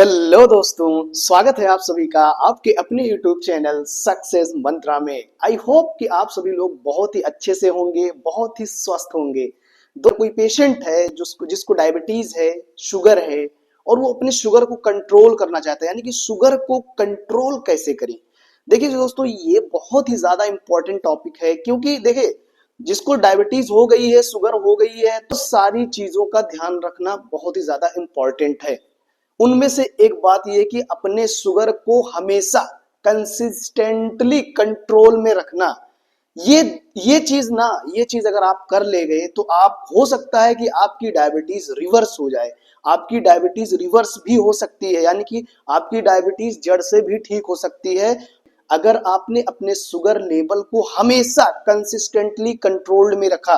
Hello दोस्तों, स्वागत है आप सभी का आपके अपने YouTube चैनल सक्सेस मंत्रा में। आई होप कि आप सभी लोग बहुत ही अच्छे से होंगे, बहुत ही स्वस्थ होंगे। दो कोई पेशेंट है जिसको जिसको डायबिटीज है, शुगर है और वो अपने शुगर को कंट्रोल करना चाहता है, यानी कि शुगर को कंट्रोल कैसे करें। देखिए दोस्तों, ये बहुत ही ज्यादा इंपॉर्टेंट टॉपिक है, क्योंकि देखिए जिसको डायबिटीज हो गई है, शुगर हो गई है, तो सारी चीजों का ध्यान रखना बहुत ही ज्यादा इंपॉर्टेंट है। उनमें से एक बात यह कि अपने शुगर को हमेशा कंसिस्टेंटली कंट्रोल में रखना। ये ये चीज अगर आप कर ले गए तो आप हो सकता है कि आपकी डायबिटीज रिवर्स हो जाए। आपकी डायबिटीज रिवर्स भी हो सकती है, यानी कि आपकी डायबिटीज जड़ से भी ठीक हो सकती है अगर आपने अपने शुगर लेवल को हमेशा कंसिस्टेंटली कंट्रोल्ड में रखा।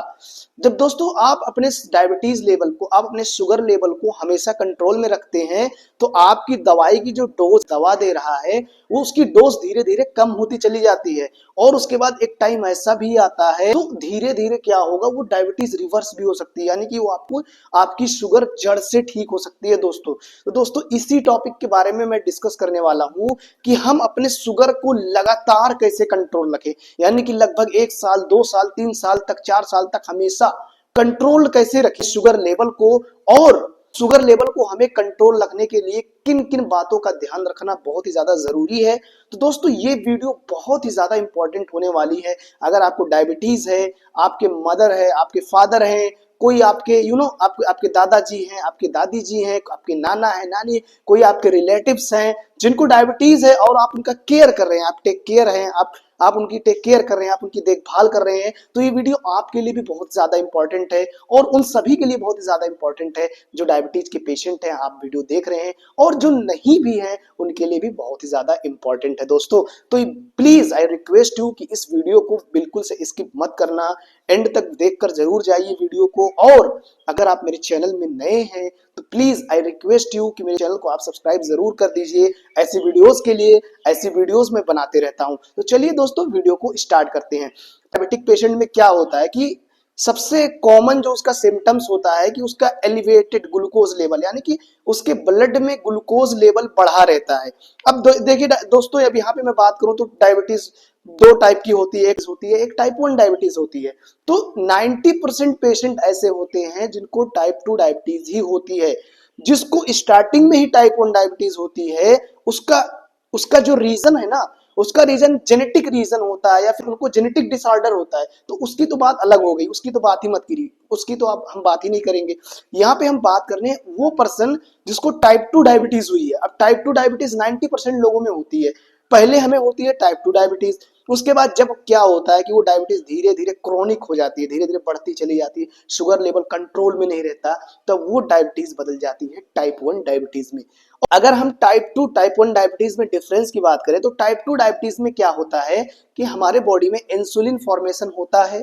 जब दोस्तों आप अपने डायबिटीज लेवल को, आप अपने शुगर लेवल को हमेशा कंट्रोल में रखते हैं, तो आपकी दवाई की जो डोज दवा दे रहा है वो उसकी डोज धीरे धीरे कम होती चली जाती है। और उसके बाद एक टाइम ऐसा भी आता है तो धीरे धीरे क्या होगा, वो डायबिटीज रिवर्स भी हो सकती है, यानी कि वो आपको आपकी शुगर जड़ से ठीक हो सकती है दोस्तों। तो दोस्तों इसी टॉपिक के बारे में मैं डिस्कस करने वाला हूं कि हम अपने शुगर को लगातार कैसे कंट्रोल रखें, यानी कि लगभग 1 साल 2 साल 3 साल तक 4 साल तक हमेशा कंट्रोल कैसे रखें शुगर लेवल को। और शुगर लेवल को हमें कंट्रोल रखने के लिए किन किन बातों का ध्यान रखना बहुत ही ज्यादा जरूरी है। तो दोस्तों ये वीडियो बहुत ही ज्यादा इंपॉर्टेंट होने वाली है। अगर आपको डायबिटीज है, आपके मदर है, आपके फादर है, कोई आपके आपके दादाजी हैं, आपके दादी जी हैं, आपके नाना है, नानी, कोई आपके रिलेटिव्स हैं जिनको डायबिटीज है और आप उनका केयर कर रहे हैं, आप टेक केयर हैं, आप उनकी टेक केयर कर रहे हैं, आप उनकी देखभाल कर रहे हैं, तो ये वीडियो आपके लिए भी बहुत ज्यादा इंपॉर्टेंट है और उन सभी के लिए बहुत ही ज्यादा इंपॉर्टेंट है जो डायबिटीज के पेशेंट हैं, आप वीडियो देख रहे हैं, और जो नहीं भी हैं उनके लिए भी बहुत ही ज्यादा इंपॉर्टेंट है दोस्तों। तो प्लीज आई रिक्वेस्ट यू कि इस वीडियो को बिल्कुल से स्किप मत करना, एंड तक देखकर जरूर जाइए वीडियो को। और अगर आप मेरे चैनल में नए हैं तो प्लीज आई रिक्वेस्ट यू कि मेरे चैनल को आप सब्सक्राइब जरूर कर दीजिए। ऐसी वीडियोस के लिए, ऐसी वीडियोस मैं बनाते रहता हूं। तो चलिए दोस्तों वीडियो को स्टार्ट करते हैं। डायबिटिक पेशेंट में क्या होता है कि सबसे कॉमन जो उसका सिम्टम्स होता है कि उसका एलिवेटेड ग्लूकोज लेवल, यानी कि उसके ब्लड में ग्लूकोज लेवल बढ़ा रहता है। अब देखिए दोस्तों, अब यहाँ पे मैं बात करूं तो डायबिटीज दो टाइप की होती है, एक टाइप 1 डायबिटीज होती है। तो 90% पेशेंट ऐसे होते हैं जिनको टाइप 2 डायबिटीज ही होती है। जिसको स्टार्टिंग में ही टाइप 1 डायबिटीज होती है, उसका उसका जो रीजन है ना, उसका रीजन जेनेटिक रीजन होता है या फिर उनको जेनेटिक डिसऑर्डर होता है, तो उसकी तो बात अलग हो गई, उसकी तो बात ही मत करिए, उसकी तो अब हम बात ही नहीं करेंगे। यहाँ पे हम बात कर रहे हैं वो पर्सन जिसको टाइप 2 डायबिटीज हुई है। अब टाइप 2 डायबिटीज 90% लोगों में होती है। पहले हमें होती है टाइप 2 डायबिटीज, उसके बाद जब क्या होता है कि वो डायबिटीज धीरे धीरे क्रॉनिक हो जाती है, धीरे धीरे बढ़ती चली जाती है, शुगर लेवल कंट्रोल में नहीं रहता, तब वो डायबिटीज बदल जाती है टाइप 1 डायबिटीज में। अगर हम टाइप 2 टाइप 1 डायबिटीज में डिफरेंस की बात करें तो टाइप 2 डायबिटीज में क्या होता है कि हमारे बॉडी में इंसुलिन फॉर्मेशन होता है,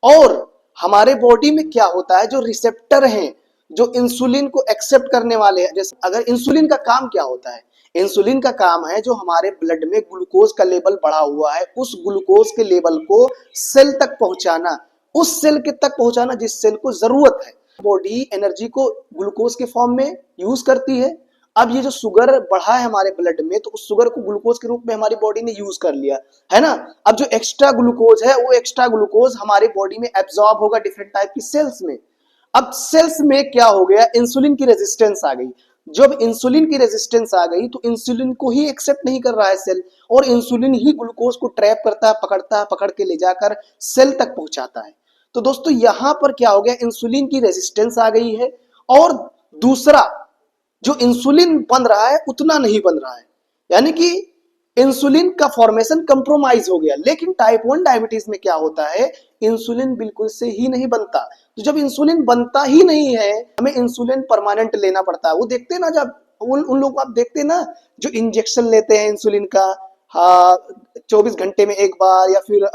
और हमारे बॉडी में क्या होता है, जो रिसेप्टर हैं, जो इंसुलिन को एक्सेप्ट करने वाले हैं। जैसे अगर इंसुलिन का काम क्या होता है, इंसुलिन का काम है जो हमारे ब्लड में ग्लूकोज का लेवल बढ़ा हुआ है, उस ग्लूकोज के लेवल को सेल तक पहुंचाना, उस सेल के तक पहुंचाना जिस सेल को जरूरत है। बॉडी एनर्जी को ग्लूकोज के फॉर्म में यूज करती है। अब ये जो शुगर बढ़ा है हमारे ब्लड में, तो उस शुगर को ग्लूकोज के रूप में हमारी बॉडी ने यूज कर लिया है ना। अब जो एक्स्ट्रा ग्लूकोज है, वो एक्स्ट्रा ग्लूकोज हमारी बॉडी में एब्जॉर्ब होगा डिफरेंट टाइप की सेल्स में। अब सेल्स में क्या हो गया, इंसुलिन की रेजिस्टेंस आ गई। जब इंसुलिन की रेजिस्टेंस आ गई तो इंसुलिन को ही एक्सेप्ट नहीं कर रहा है सेल, और इंसुलिन ही ग्लूकोज को ट्रैप करता है, पकड़ के ले जाकर सेल तक पहुंचाता है। तो दोस्तों यहां पर क्या हो गया, इंसुलिन की रेजिस्टेंस आ गई है, और दूसरा जो इंसुलिन बन रहा है उतना नहीं बन रहा है, यानी कि इंसुलिन का फॉर्मेशन कंप्रोमाइज हो गया। लेकिन टाइप 1 डायबिटीज में क्या होता है, इंसुलिन बिल्कुल से ही नहीं बनता। तो जब इंसुलिन बनता ही नहीं है, हमें इंसुलिन परमानेंट लेना पड़ता है। वो देखते हैं ना, जब उन लोग को आप देखते हैं ना जो इंजेक्शन लेते हैं इंसुलिन का, हाँ, 24 घंटे में एक बार या फिर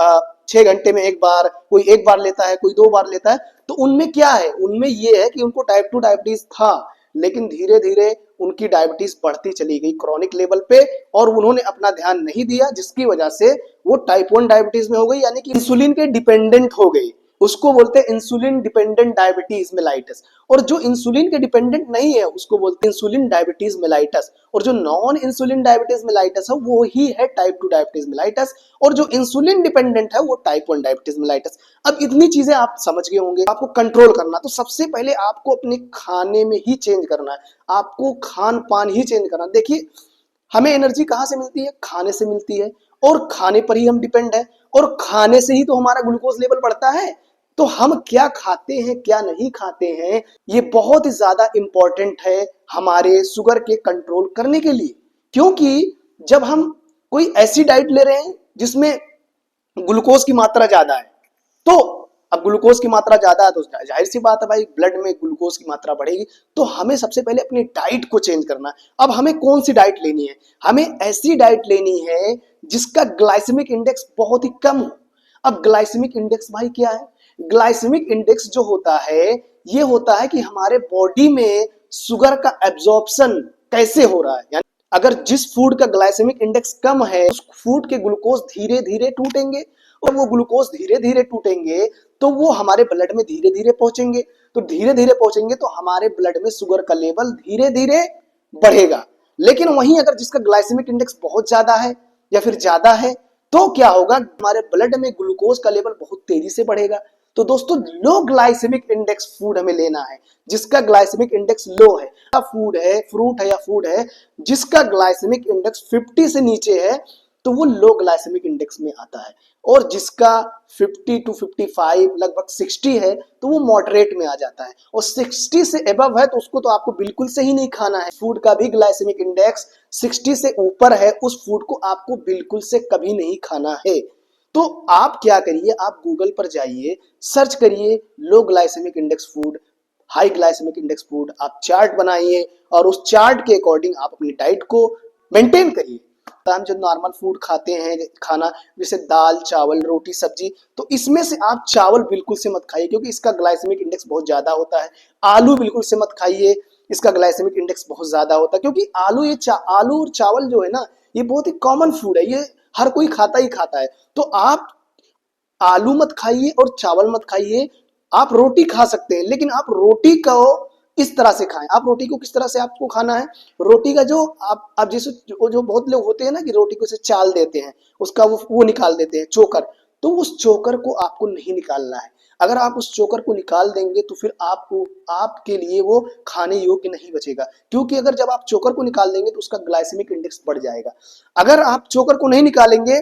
6 घंटे में एक बार, कोई एक बार लेता है, कोई 2 बार लेता है। तो उनमें क्या है, उनमें ये है कि उनको टाइप 2 डायबिटीज था, लेकिन धीरे धीरे उनकी डायबिटीज बढ़ती चली गई क्रॉनिक लेवल पे, और उन्होंने अपना ध्यान नहीं दिया, जिसकी वजह से वो टाइप 1 डायबिटीज में हो गई, यानी कि इंसुलिन के डिपेंडेंट हो गई। उसको बोलते हैं इंसुलिन डिपेंडेंट डायबिटीज मेलाइटस। और जो इंसुलिन के डिपेंडेंट नहीं है उसको बोलते हैं इंसुलिन डायबिटीज मेलाइटस। और जो नॉन इंसुलिन डायबिटीज मेलाइटस है वो ही है टाइप 2 डायबिटीज मेलाइटस। और जो इंसुलिन डिपेंडेंट है वो टाइप 1 डायबिटीज मेलाइटस। अब इतनी चीजें आप समझ गए होंगे। आपको कंट्रोल करना तो सबसे पहले आपको अपने खाने में ही चेंज करना है, आपको खान पान ही चेंज करना। देखिए हमें एनर्जी कहाँ से मिलती है? खाने से मिलती है, और खाने पर ही हम डिपेंड है, और खाने से ही तो हमारा ग्लूकोज लेवल बढ़ता है। तो हम क्या खाते हैं क्या नहीं खाते हैं ये बहुत ही ज्यादा इंपॉर्टेंट है हमारे शुगर के कंट्रोल करने के लिए। क्योंकि जब हम कोई ऐसी डाइट ले रहे हैं जिसमें ग्लूकोज की मात्रा ज्यादा है, तो अब ग्लूकोज की मात्रा ज्यादा है तो जाहिर सी बात है भाई ब्लड में ग्लूकोज की मात्रा बढ़ेगी। तो हमें सबसे पहले अपनी डाइट को चेंज करना है। अब हमें कौन सी डाइट लेनी है? हमें ऐसी डाइट लेनी है जिसका ग्लाइसेमिक इंडेक्स बहुत ही कम हो। अब ग्लाइसेमिक इंडेक्स भाई क्या है? ग्लाइसेमिक इंडेक्स जो होता है ये होता है कि हमारे बॉडी में शुगर का एब्जॉर्प्शन कैसे हो रहा है। यानी अगर जिस फूड का ग्लाइसेमिक इंडेक्स कम है उस फूड के ग्लूकोज धीरे धीरे टूटेंगे, और वो ग्लूकोज धीरे धीरे टूटेंगे तो वो हमारे ब्लड में धीरे धीरे पहुंचेंगे। तो धीरे धीरे पहुंचेंगे तो हमारे ब्लड में शुगर का लेवल धीरे धीरे बढ़ेगा। लेकिन वहीं अगर जिसका ग्लाइसेमिक इंडेक्स बहुत ज्यादा है या फिर ज्यादा है तो क्या होगा? हमारे ब्लड में ग्लूकोज का लेवल बहुत तेजी से बढ़ेगा। तो दोस्तों लो ग्लाइसेमिक इंडेक्स फूड हमें लेना है जिसका ग्लाइसेमिक इंडेक्स लो है। फूड है, फ्रूट है या फूड है जिसका ग्लाइसेमिक इंडेक्स 50 से नीचे है तो वो लो ग्लाइसेमिक इंडेक्स में आता है। और जिसका 50 टू 55 लगभग 60 है तो वो मॉडरेट में आ जाता है। और 60 से एबव है तो उसको तो आपको बिल्कुल से ही नहीं खाना है। फूड का भी ग्लाइसेमिक इंडेक्स 60 से ऊपर है उस फूड को आपको बिल्कुल से कभी नहीं खाना है। तो आप क्या करिए, आप गूगल पर जाइए, सर्च करिए low glycaemic index food, high glycaemic index food, आप चार्ट बनाइए और उस चार्ट के अकॉर्डिंग आप अपनी डाइट को मेंटेन करिए। हम जो नॉर्मल फूड खाते हैं खाना जैसे दाल चावल रोटी सब्जी, तो इसमें से आप चावल बिल्कुल से मत खाइए क्योंकि इसका ग्लाइसेमिक इंडेक्स बहुत ज्यादा होता है। आलू बिल्कुल से मत खाइए, इसका ग्लाइसेमिक इंडेक्स बहुत ज्यादा होता है। क्योंकि आलू और चावल जो है ना ये बहुत ही कॉमन फूड है, ये हर कोई खाता ही खाता है। तो आप आलू मत खाइए और चावल मत खाइए। आप रोटी खा सकते हैं लेकिन आप रोटी को इस तरह से खाएं। आप रोटी को किस तरह से आपको खाना है? रोटी का जो आप जैसे जो बहुत लोग होते हैं ना कि रोटी को से चाल देते हैं, उसका वो निकाल देते हैं चोकर। तो उस चोकर को आपको नहीं निकालना है। अगर आप उस चोकर को निकाल देंगे तो फिर आपको आपके लिए वो खाने योग्य नहीं बचेगा। क्योंकि अगर जब आप चोकर को निकाल देंगे तो उसका ग्लाइसेमिक इंडेक्स बढ़ जाएगा। अगर आप चोकर को नहीं निकालेंगे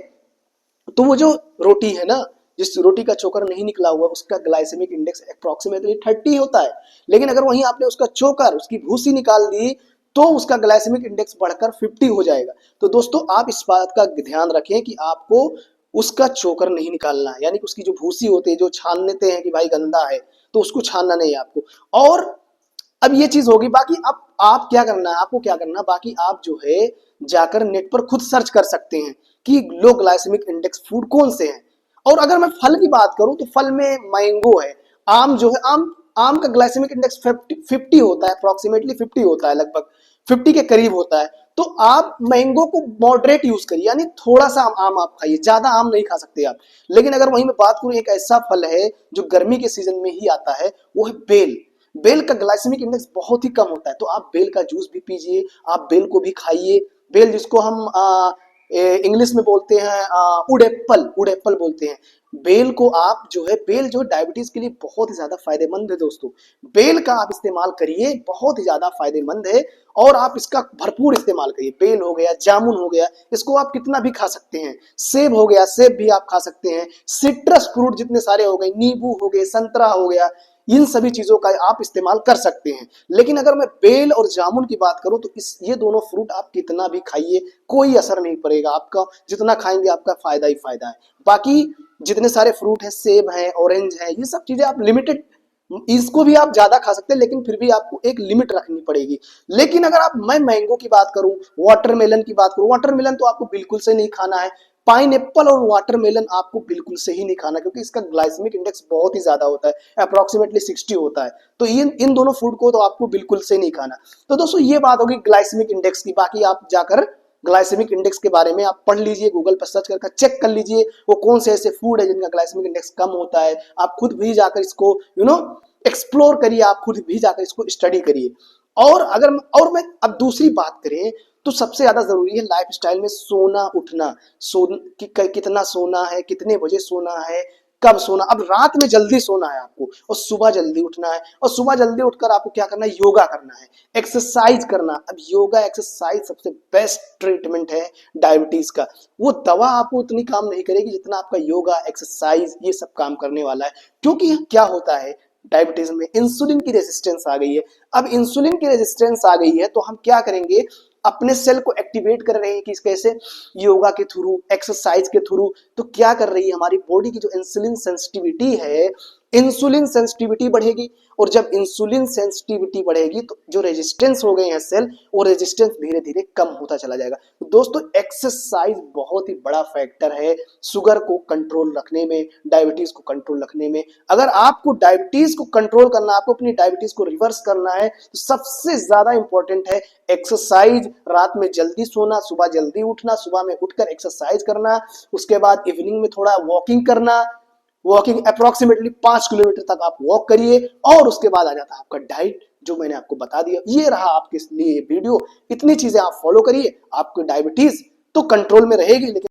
तो वो जो रोटी है ना, जिस रोटी का चोकर नहीं निकला हुआ उसका ग्लाइसेमिक इंडेक्स अप्रोक्सीमेटली 30 होता है। लेकिन अगर वहीं आपने उसका चोकर उसकी भूसी निकाल दी तो उसका ग्लाइसेमिक इंडेक्स बढ़कर 50 हो जाएगा। तो दोस्तों आप इस बात का ध्यान रखें कि आपको उसका चोकर नहीं निकालना है, यानी कि उसकी जो भूसी होती है जो छान लेते हैं कि भाई गंदा है तो उसको छानना नहीं है आपको। और अब ये चीज होगी। बाकी अब आप क्या करना है, आपको क्या करना, बाकी आप जो है जाकर नेट पर खुद सर्च कर सकते हैं कि लो ग्लाइसेमिक इंडेक्स फूड कौन से हैं। और अगर मैं फल की बात करूं तो फल में मैंगो है, आम जो है आम का ग्लाइसेमिक इंडेक्स 50 होता है, अप्रोक्सीमेटली 50 होता है, लगभग 50 के करीब होता है। तो आप मैंगो को मॉडरेट यूज करिए, यानी थोड़ा सा आम आप खाइए, ज्यादा आम नहीं खा सकते आप। लेकिन अगर वहीं मैं बात करूं एक ऐसा फल है जो गर्मी के सीजन में ही आता है वो है बेल। बेल का ग्लाइसेमिक इंडेक्स बहुत ही कम होता है तो आप बेल का जूस भी पीजिए, आप बेल को भी खाइए। बेल जिसको हम इंग्लिश में बोलते हैं उड एप्पल बोलते हैं। बेल को आप जो है बेल जो डायबिटीज के लिए बहुत ही ज्यादा फायदेमंद है दोस्तों। बेल का आप इस्तेमाल करिए, बहुत ही ज्यादा फायदेमंद है। और आप इसका भरपूर इस्तेमाल करिए। बेल हो गया, जामुन हो गया, इसको आप कितना भी खा सकते हैं। सेब हो गया, सेब भी आप खा सकते हैं। सिट्रस फ्रूट जितने सारे हो गए, नींबू हो गए, संतरा हो गया, इन सभी चीजों का आप इस्तेमाल कर सकते हैं। लेकिन अगर मैं बेल और जामुन की बात करूं तो ये दोनों फ्रूट आप कितना भी खाइए कोई असर नहीं पड़ेगा आपका, जितना खाएंगे आपका फायदा ही फायदा है। बाकी जितने सारे फ्रूट हैं, सेब है, ऑरेंज है, ये सब चीजें आप लिमिटेड, इसको भी आप ज्यादा खा सकते हैं लेकिन फिर भी आपको एक लिमिट रखनी पड़ेगी। लेकिन अगर मैं मैंगो की बात करूं, वाटरमेलन की बात करूं, वाटरमेलन तो आपको बिल्कुल से नहीं खाना है। पाइन एप्पल और वाटरमेलन आपको बिल्कुल से ही नहीं खाना क्योंकि इसका ग्लाइसेमिक इंडेक्स बहुत ही ज्यादा होता है, अप्रोक्सीमेटली 60 होता है। तो इन दोनों फूड को तो आपको बिल्कुल से नहीं खाना। तो दोस्तों ये बात होगी ग्लाइसेमिक इंडेक्स की। बाकी आप जाकर ग्लाइसेमिक इंडेक्स के बारे में आप पढ़ लीजिए, गूगल पर सर्च करके चेक कर लीजिए वो कौन से ऐसे फूड है जिनका ग्लाइसेमिक इंडेक्स कम होता है। आप खुद भी जाकर इसको एक्सप्लोर करिए, आप खुद भी जाकर इसको स्टडी करिए। और मैं अब दूसरी बात करें तो सबसे ज्यादा जरूरी है लाइफ स्टाइल में सोना उठना। कितना सोना है, कितने बजे सोना है, कब सोना। अब रात में जल्दी सोना है आपको और सुबह जल्दी उठना है, और सुबह जल्दी उठकर आपको क्या करना है, योगा करना है, एक्सरसाइज करना। अब योगा एक्सरसाइज सबसे बेस्ट ट्रीटमेंट है डायबिटीज का। वो दवा आपको उतनी काम नहीं करेगी जितना आपका योगा एक्सरसाइज ये सब काम करने वाला है। क्योंकि क्या होता है डायबिटीज में, इंसुलिन की रेजिस्टेंस आ गई है। अब इंसुलिन की रेजिस्टेंस आ गई है तो हम क्या करेंगे, अपने सेल को एक्टिवेट कर रहे हैं कि कैसे, योगा के थ्रू, एक्सरसाइज के थ्रू। तो क्या कर रही है हमारी बॉडी की जो इंसुलिन सेंसिटिविटी है, इंसुलिन सेंसिटिविटी बढ़ेगी। और जब इंसुलिन सेंसिटिविटी बढ़ेगी तो जो रेजिस्टेंस हो गए हैं सेल, वो रेजिस्टेंस धीरे धीरे कम होता चला जाएगा। तो दोस्तों एक्सरसाइज बहुत ही बड़ा फैक्टर है शुगर को कंट्रोल रखने में, डायबिटीज को कंट्रोल रखने में। अगर आपको डायबिटीज को कंट्रोल करना, आपको अपनी डायबिटीज को रिवर्स करना है तो सबसे ज्यादा इंपॉर्टेंट है एक्सरसाइज। रात में जल्दी सोना, सुबह जल्दी उठना, सुबह में उठकर एक्सरसाइज करना, उसके बाद इवनिंग में थोड़ा वॉकिंग करना। वॉकिंग अप्रोक्सीमेटली 5 किलोमीटर तक आप वॉक करिए, और उसके बाद आ जाता है आपका डाइट जो मैंने आपको बता दिया। ये रहा आपके लिए वीडियो। इतनी चीजें आप फॉलो करिए, आपको डायबिटीज तो कंट्रोल में रहेगी, लेकिन